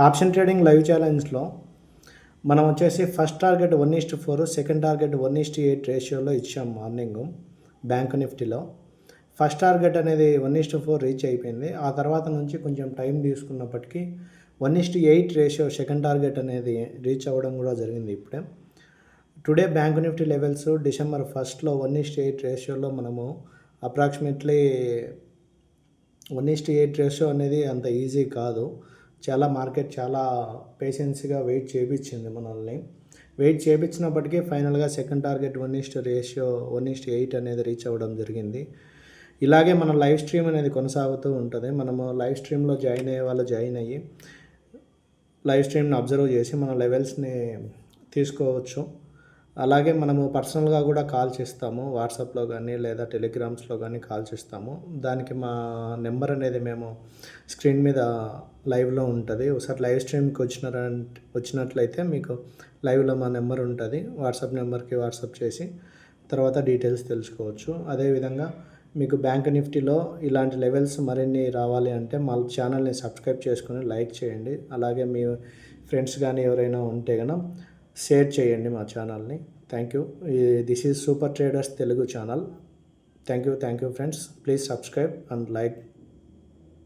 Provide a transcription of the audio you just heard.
Option trading live ఛాలెంజ్లో మనం వచ్చేసి first target 1:4, second target 1:8 రేషియోలో ఇచ్చాం మార్నింగ్ బ్యాంక్ నిఫ్టీలో. ఫస్ట్ టార్గెట్ అనేది 1:4 రీచ్ అయిపోయింది. ఆ తర్వాత నుంచి కొంచెం టైం తీసుకున్నప్పటికీ 1:8 రేషియో సెకండ్ టార్గెట్ అనేది రీచ్ అవ్వడం కూడా జరిగింది ఇప్పుడే. Today bank Nifty levels December 1లో 1:8 రేషియోలో మనము అప్రాక్సిమేట్లీ 1:8 రేషియో అనేది అంత ఈజీ కాదు. మార్కెట్ చాలా పేషెన్స్గా వెయిట్ చేయించింది మనల్ని. వెయిట్ చేయించినప్పటికీ ఫైనల్గా సెకండ్ టార్గెట్ 1:8 అనేది రీచ్ అవ్వడం జరిగింది. ఇలాగే మన లైవ్ స్ట్రీమ్ అనేది కొనసాగుతూ ఉంటుంది. మనము లైవ్ స్ట్రీమ్లో జాయిన్ అయ్యే వాళ్ళు జాయిన్ అయ్యి లైవ్ స్ట్రీమ్ని అబ్జర్వ్ చేసి మన లెవెల్స్ని తీసుకోవచ్చు. అలాగే మనము పర్సనల్గా కూడా కాల్ చేస్తాము. వాట్సాప్లో కానీ లేదా టెలిగ్రామ్స్లో కానీ కాల్ చేస్తాము. దానికి మా నెంబర్ అనేది మేము స్క్రీన్ మీద లైవ్లో ఉంటుంది. ఒకసారి లైవ్ స్ట్రీమ్కి వచ్చినట్లయితే మీకు లైవ్లో మా నెంబర్ ఉంటుంది. వాట్సాప్ నెంబర్కి వాట్సాప్ చేసి తర్వాత డీటెయిల్స్ తెలుసుకోవచ్చు. అదేవిధంగా మీకు బ్యాంక్ నిఫ్టీలో ఇలాంటి లెవెల్స్ మరిన్ని రావాలి అంటే మా ఛానల్ని సబ్స్క్రైబ్ చేసుకొని లైక్ చేయండి. అలాగే మీ ఫ్రెండ్స్ కానీ ఎవరైనా ఉంటే కనుక షేర్ చేయండి మా ఛానల్ని. Thank you. This is super traders Telugu channel. Thank you friends. Please subscribe and like.